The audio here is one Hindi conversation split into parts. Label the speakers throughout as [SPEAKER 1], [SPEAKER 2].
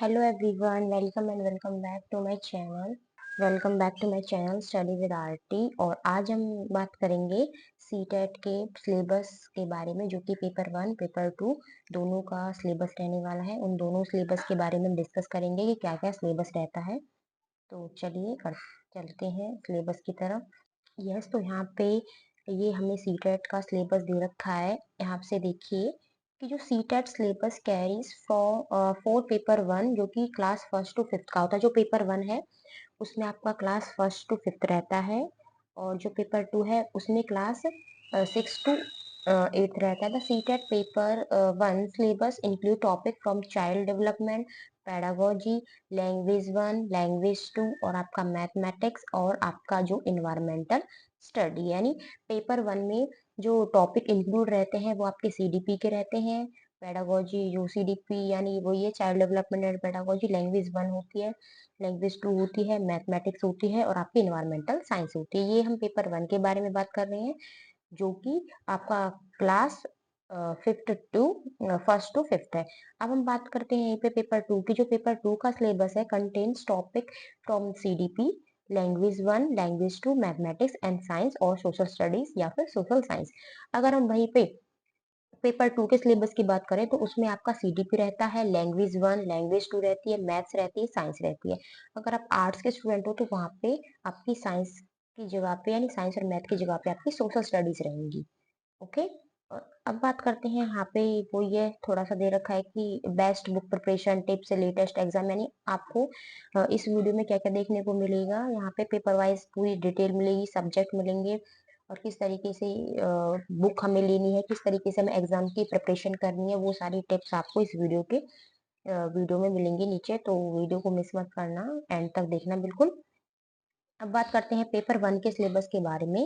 [SPEAKER 1] Hello everyone, welcome and welcome back to my channel. Welcome back to my channel study with RT. और आज हम बात करेंगे सीटेट के सिलेबस के बारे में, जो कि पेपर 1 पेपर 2 दोनों का सिलेबस रहने वाला है। उन दोनों सिलेबस के बारे में डिस्कस करेंगे कि क्या क्या सिलेबस रहता है। तो चलिए चलते हैं सिलेबस की तरफ। यस, तो यहाँ पे ये हमें सीटेट का सिलेबस दे रखा है। यहाँ से देखिए कि जो CTET syllabus carries for paper 1, जो कि क्लास फर्स्ट टू फिफ्थ का होता है। जो पेपर 1 है उसमें आपका क्लास फर्स्ट टू फिफ्थ रहता है, और जो पेपर 2 है उसमें क्लास 6 टू 8 रहता है। The CTET paper 1 syllabus include topic from child development, pedagogy, language 1, language 2 और आपका मैथमेटिक्स और आपका जो इन्वायरमेंटल स्टडी। यानी पेपर 1 में जो टॉपिक इंक्लूड रहते हैं वो आपके सीडीपी के रहते हैं। पेडागोजी जो सीडीपी यानी वो ये child development and pedagogy, language 1 होती है, लैंग्वेज 2 होती है, मैथमेटिक्स होती है और आपकी इन्वायरमेंटल साइंस होती है। ये हम पेपर 1 के बारे में बात कर रहे हैं, जो कि आपका class fifth to first to fifth है। अब हम बात करते हैं यहीं पे पेपर 2 की। जो पेपर 2 का सिलेबस है contains topic from CDP, language 1, language 2, mathematics and science और सोशल स्टडीज या फिर सोशल साइंस। अगर हम वहीं पे पेपर 2 के सिलेबस की बात करें तो उसमें आपका सीडीपी रहता है, लैंग्वेज 1, लैंग्वेज 2 रहती है, मैथ्स रहती है, साइंस रहती है। अगर आप आर्ट्स के स्टूडेंट हो तो वहाँ पे आपकी साइंस की जगह पे यानी साइंस और मैथ की जगह पे आपकी सोशल स्टडीज रहेंगी। ओके। और अब बात करते हैं यहाँ पे, वो ये थोड़ा सा दे रखा है कि बेस्ट बुक प्रिपरेशन टिप्स से लेटेस्ट एग्जाम। यानी आपको इस वीडियो में क्या क्या देखने को मिलेगा। यहाँ पे पेपर वाइज पूरी डिटेल मिलेगी, सब्जेक्ट मिलेंगे और किस तरीके से बुक हमें लेनी है, किस तरीके से हमें एग्जाम की प्रिपरेशन करनी है, वो सारी टिप्स आपको इस वीडियो में मिलेंगी नीचे। तो वीडियो को मिस मत करना, एंड तक देखना बिल्कुल। अब बात करते हैं पेपर 1 के सिलेबस के बारे में।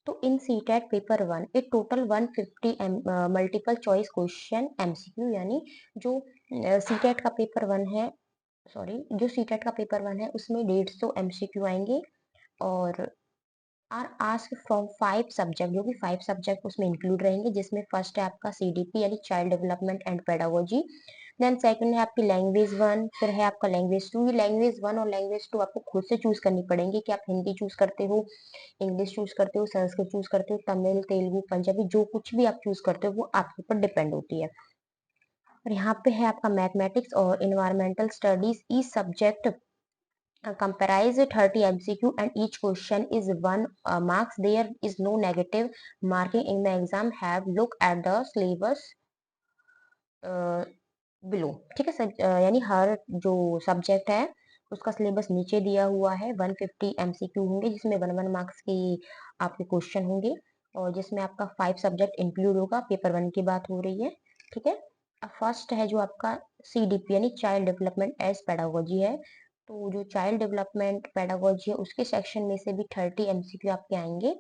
[SPEAKER 1] तो इन सीटेट पेपर 1 एक total 150 multiple choice question MCQ, यानी जो सीटेट का पेपर 1 है, सॉरी जो सीटेट का पेपर 1 है उसमें 150 एमसीक्यू आएंगे और आर आस्क फ्रॉम 5 सब्जेक्ट, जो कि 5 सब्जेक्ट उसमें इंक्लूड रहेंगे, जिसमें फर्स्ट है आपका सीडीपी यानी child development and pedagogy. Then second है आपकी लैंग्वेज 1, फिर है आपका लैंग्वेज 2। ये लैंग्वेज 1 और लैंग्वेज 2 आपको खुद से चूज करनी पड़ेंगी कि आप हिंदी चूज करते हो, इंग्लिश चूज करते हो, संस्कृत चूज करते हो, तमिल, तेलुगु, पंजाबी, जो कुछ भी आप चूज करते हो वो आपके ऊपर डिपेंड होती है। और यहाँ पे है आपका मैथमेटिक्स और environmental studies. Each subject comprise 30 MCQ and each question is 1 marks. There is no negative marking in the exam. Have look at the syllabus below. ठीक है सर, यानी हर जो सब्जेक्ट है उसका सिलेबस नीचे दिया हुआ है। 150 एमसीक्यू होंगे जिसमें 1 मार्क्स की आपके क्वेश्चन होंगे और जिसमें आपका 5 सब्जेक्ट इंक्लूड होगा। पेपर 1 की बात हो रही है, ठीक है। अब फर्स्ट है जो आपका सीडीपी यानी चाइल्ड डेवलपमेंट एज पेडागोजी है। तो जो चाइल्ड डेवलपमेंट पेडागोजी है उसके सेक्शन में से भी 30 एमसीक्यू आपके आएंगे।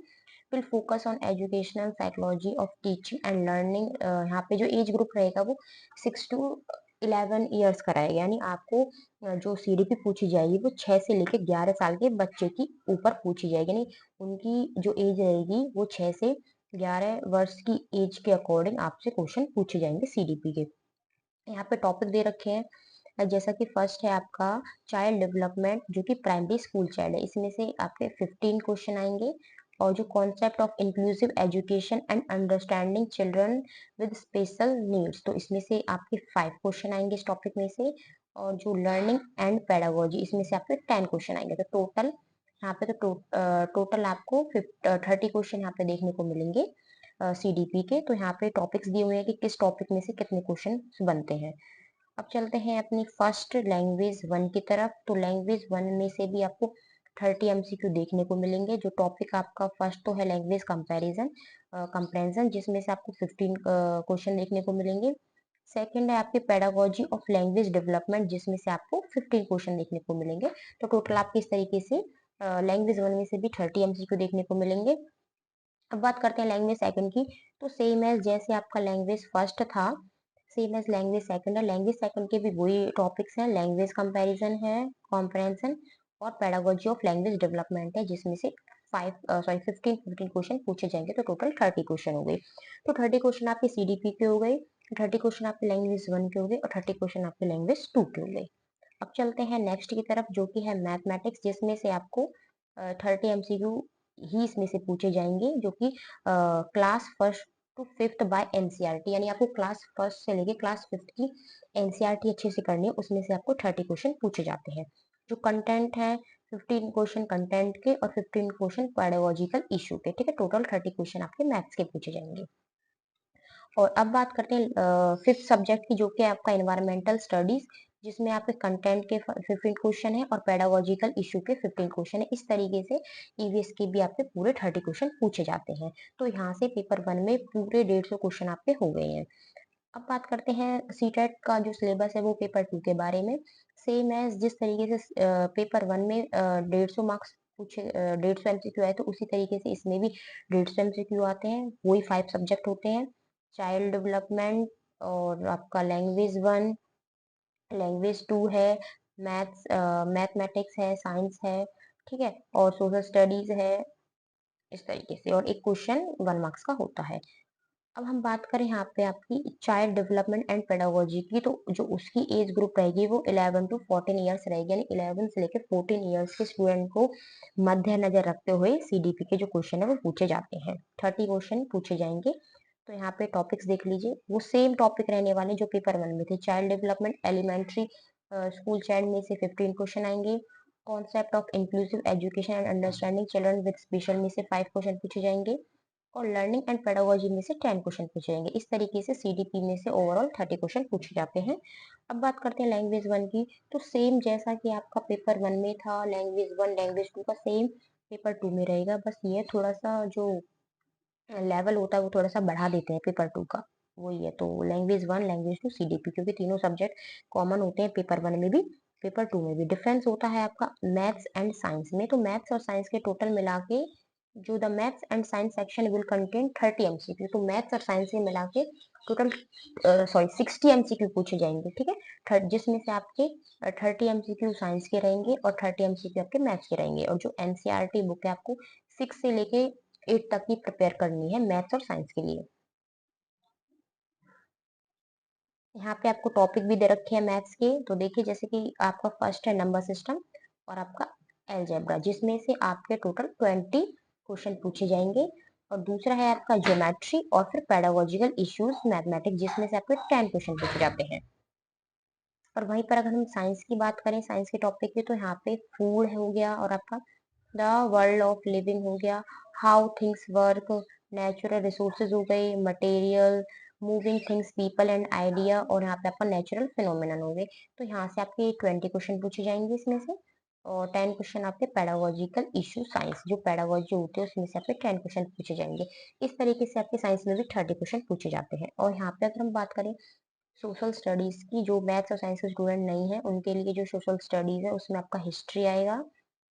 [SPEAKER 1] Will focus on educational psychology of teaching and learning. यहाँ पे जो एज ग्रुप रहेगा वो 6 टू 11 ईयर्स का रहेगा। यानी आपको जो सीडीपी पूछी जाएगी वो 6 से लेकर 11 साल के बच्चे की ऊपर पूछी जाएगी। यानी उनकी जो एज रहेगी वो 6 से 11 वर्ष की एज के अकॉर्डिंग आपसे क्वेश्चन पूछे जाएंगे सीडीपी के। यहाँ पे टॉपिक दे रखे हैं जैसा कि फर्स्ट है आपका चाइल्ड डेवलपमेंट, जो कि प्राइमरी स्कूल चाइल्ड है। इसमें से आपके 15 क्वेश्चन आएंगे। और जो concept of inclusive education and understanding children with special needs, तो इसमें से आपके 5 क्वेश्चन आएंगे इस टॉपिक में से। और जो लर्निंग एंड पेडागोजी, इसमें से आपके 10 क्वेश्चन आएंगे। तो टोटल यहाँ पे तो टोटल आपको 30 क्वेश्चन यहाँ पे देखने को मिलेंगे सीडीपी के। तो यहाँ पे टॉपिक्स दिए हुए हैं कि किस टॉपिक में से कितने क्वेश्चन बनते हैं। अब चलते हैं अपनी फर्स्ट लैंग्वेज 1 की तरफ। तो लैंग्वेज 1 में से भी आपको 30 एमसीक्यू देखने को मिलेंगे। जो टॉपिक आपका फर्स्ट तो है लैंग्वेज कंपैरिजन, जिसमें से आपको 15 क्वेश्चन देखने को मिलेंगे। सेकंड है आपकी पेडागोजी ऑफ लैंग्वेज डेवलपमेंट, जिसमें से आपको 15 क्वेश्चन देखने को मिलेंगे। तो टोटल आपके इस तरीके से लैंग्वेज 1 में से भी 30 एमसीक्यू देखने को मिलेंगे। अब बात करते हैं लैंग्वेज सेकंड की। तो सेम एज जैसे आपका लैंग्वेज फर्स्ट था, सेम एज लैंग्वेज सेकंड है। लैंग्वेज सेकंड के भी वही टॉपिक्स हैं, लैंग्वेज कंपैरिजन है, कॉम्प्रहेंशन और पेडागोजी ऑफ लैंग्वेज डेवलपमेंट है, जिसमें से 15 क्वेश्चन पूछे जाएंगे। तो टोटल 30 क्वेश्चन हो गए। तो 30 क्वेश्चन आपके सीडीपी के हो गए, 30 क्वेश्चन आपके लैंग्वेज 1 के हो गए और 30 क्वेश्चन आपके लैंग्वेज 2 के हो गए। अब चलते हैं नेक्स्ट की तरफ, जो कि है मैथमेटिक्स, जिसमें से आपको 30 एमसीक्यू ही इसमें से पूछे जाएंगे, जो कि class first to fifth by NCERT, यानी आपको क्लास फर्स्ट से लेके क्लास फिफ्थ की एनसीईआरटी अच्छे से करनी है। उसमें से आपको 30 क्वेश्चन पूछे जाते हैं। जो कंटेंट है, 15 क्वेश्चन कंटेंट के और 15 क्वेश्चन पेडागोजिकल इशू के, ठीक है। टोटल 30 क्वेश्चन आपके मैथ्स के पूछे जाएंगे। और अब बात करते हैं फिफ्थ सब्जेक्ट की, जो कि आपका एनवायरमेंटल स्टडीज, जिसमें आपके कंटेंट के 15 क्वेश्चन है और पेडागोजिकल इशू के 15 क्वेश्चन है। इस तरीके से ईवीएस के भी आपके पूरे 30 क्वेश्चन पूछे जाते हैं। तो यहाँ से पेपर 1 में पूरे 150 क्वेश्चन आपके हो गए हैं। अब बात करते हैं सीटेट का जो सिलेबस है वो पेपर 2 के बारे में। सेम है, जिस तरीके से पेपर 1 में 150 मार्क्स पूछे, 150 एमसीक्यू आए, तो उसी तरीके से इसमें भी 150 एमसीक्यू आते हैं। वही 5 सब्जेक्ट होते हैं, चाइल्ड डेवलपमेंट, और आपका लैंग्वेज 1, लैंग्वेज 2 है, मैथमेटिक्स है, साइंस है, ठीक है, और सोशल स्टडीज है। इस तरीके से, और एक क्वेश्चन 1 मार्क्स का होता है। अब हम बात करें यहाँ पे आपकी चाइल्ड डेवलपमेंट एंड पेडागोजी की, तो जो उसकी एज ग्रुप रहेगी वो 11 टू 14 ईयर्स रहेगी, यानी 11 से लेकर 14 ईयर्स के स्टूडेंट को मध्य नजर रखते हुए सीडीपी के जो क्वेश्चन है वो पूछे जाते हैं। 30 क्वेश्चन पूछे जाएंगे। तो यहाँ पे टॉपिक्स देख लीजिए, वो सेम टॉपिक रहने वाले जो पेपर 1 में थे। Child development elementary school child में से 15 क्वेश्चन आएंगे। Concept of inclusive education and understanding children with special में से 5 क्वेश्चन पूछे जाएंगे। और लर्निंग एंड पेडागोजी में से 10 क्वेश्चन पूछे जाएंगे। इस तरीके से सीडीपी में से ओवरऑल 30 क्वेश्चन पूछे जाते हैं। अब बात करते हैं लैंग्वेज 1 की, तो सेम जैसा कि आपका पेपर 1 में था, लैंग्वेज 1 लैंग्वेज 2 का सेम पेपर 2 में रहेगा। बस ये थोड़ा सा जो लेवल होता है वो थोड़ा सा बढ़ा देते हैं पेपर 2 का, वही है। तो लैंग्वेज 1 लैंग्वेज 2 सीडीपी, क्योंकि तीनों सब्जेक्ट कॉमन होते हैं पेपर 1 में भी पेपर 2 में भी। डिफरेंस होता है आपका मैथ्स एंड साइंस में। तो मैथ्स और साइंस के टोटल मिला के, जो the maths and science section will contain 30 MCQ, तो मैथ्स और साइंस के मिला के टोटल 60 एमसीक्यू पूछे जाएंगे, ठीक है। जिसमें से आपके 30 एमसीक्यू साइंस के रहेंगे और 30 एमसीक्यू आपके मैथ्स के रहेंगे। और जो एनसीईआरटी बुक है आपको 6 से लेके 8 तक की प्रिपेयर करनी है मैथ्स और साइंस के लिए। यहाँ पे आपको टॉपिक भी दे रखे हैं मैथ्स के, तो देखिए जैसे कि आपका फर्स्ट है नंबर सिस्टम और आपका अलजेब्रा, जिसमें से आपके टोटल 20 क्वेश्चन पूछे जाएंगे। और दूसरा है आपका ज्योमेट्री और फिर पेडागोजिकल इश्यूज मैथमेटिक्स, जिसमें से आपके 10 क्वेश्चन पूछे जाते हैं। और वहीं पर अगर हम साइंस की बात करें, साइंस के टॉपिक की, तो यहाँ पे फूड हो गया और आपका द वर्ल्ड ऑफ लिविंग हो गया, how things work, natural resources हो गए, material, moving things, people and idea, और यहाँ पे आपका नेचुरल फिनोमिनन हो गए। तो यहाँ से आपके 20 क्वेश्चन पूछे जाएंगे इसमें से। और 10 क्वेश्चन आपके पेडागोजिकल इशू साइंस, जो पेडागोजी होते हैं उसमें से आपके 10 क्वेश्चन पूछे जाएंगे। इस तरीके से आपके साइंस में भी 30 क्वेश्चन पूछे जाते हैं। और यहाँ पे अगर हम बात करें सोशल स्टडीज की, जो मैथ्स और साइंस के स्टूडेंट नहीं है उनके लिए जो सोशल स्टडीज है उसमें आपका हिस्ट्री आएगा,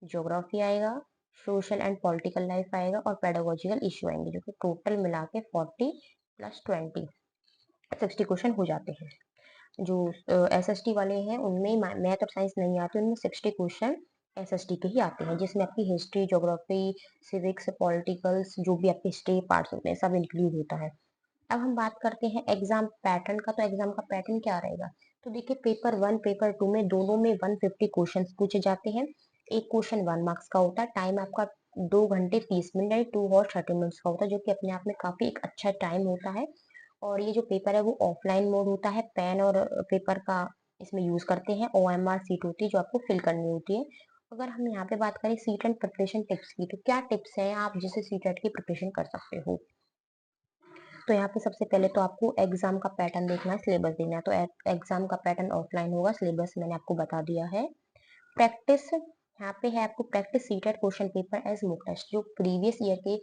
[SPEAKER 1] ज्योग्राफी आएगा, सोशल एंड पॉलिटिकल लाइफ आएगा, और पेडागोजिकल इशू आएंगे, जो कि टोटल मिला के 40 प्लस 20 60 क्वेश्चन हो जाते हैं। जो एसएसटी वाले हैं उनमें मैथ और साइंस नहीं आते, उनमें 60 क्वेश्चन एसएसटी के ही आते हैं, जिसमें आपकी हिस्ट्री, ज्योग्राफी, सिविक्स, पॉलिटिकल्स, जो भी आपके हिस्ट्री पार्ट्स होते हैं सब इंक्लूड होता है। अब हम बात करते हैं एग्जाम पैटर्न का, तो एग्जाम का पैटर्न क्या रहेगा। तो देखिए पेपर 1 पेपर 2 में दोनों में 150 क्वेश्चन पूछे जाते हैं। एक क्वेश्चन 1 मार्क्स का होता है। टाइम आपका 2 घंटे 30 मिनट यानी 2 और 30 मिनट्स का होता है, जो कि अपने आप में काफी एक अच्छा टाइम होता है। और ये जो पेपर है वो ऑफलाइन मोड होता है, पेन और पेपर का इसमें यूज करते हैं। ओएमआर सीट होती है जो आपको फिल करनी होती है। अगर हम यहाँ पे बात करें सीट एंड प्रिपरेशन टिप्स की, तो क्या टिप्स हैं आप जिससे सीटेट की प्रिपरेशन कर सकते हो। तो यहाँ पे सबसे पहले तो आपको एग्जाम का पैटर्न देखना है, सिलेबस देखना है। तो एग्जाम का पैटर्न ऑफलाइन होगा, सिलेबस मैंने आपको बता दिया है। प्रैक्टिस, यहाँ पे है आपको practice CTET question paper as mock test, जो प्रीवियस ईयर के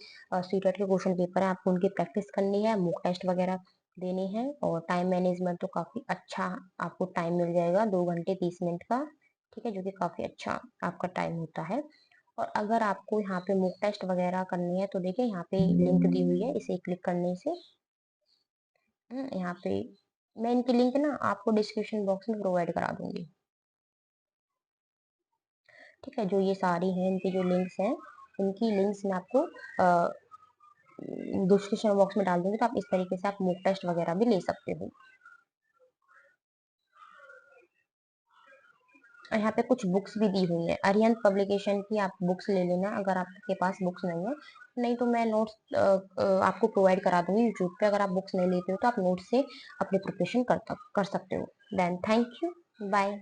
[SPEAKER 1] सीटेट के क्वेश्चन पेपर है आपको उनकी प्रैक्टिस करनी है, मॉक टेस्ट वगैरह देने हैं। और टाइम मैनेजमेंट तो काफी अच्छा आपको टाइम मिल जाएगा, 2 घंटे 30 मिनट का, ठीक है, जो कि काफी अच्छा आपका टाइम होता है। और अगर आपको यहाँ पे मॉक टेस्ट वगैरह करनी है तो देखिए यहाँ पे लिंक दी हुई है, इसे क्लिक करने से यहाँ पे मैं इनकी लिंक ना आपको डिस्क्रिप्शन बॉक्स में प्रोवाइड करा दूंगी, ठीक है। जो ये सारी हैं इनकी जो लिंक्स हैं, इनकी लिंक्स मैं आपको डिस्क्रिप्शन बॉक्स में डाल दूंगी, तो आप इस तरीके से आप मॉक टेस्ट वगैरह भी ले सकते हो। और यहाँ पे कुछ बुक्स भी दी हुई है, अरिहंत पब्लिकेशन की आप बुक्स ले लेना अगर आपके पास बुक्स नहीं है। नहीं तो मैं नोट्स आपको प्रोवाइड करा दूंगी यूट्यूब पे, अगर आप बुक्स नहीं लेते हो तो आप नोट्स से अपनी प्रिपरेशन कर सकते हो। Then thank you, bye.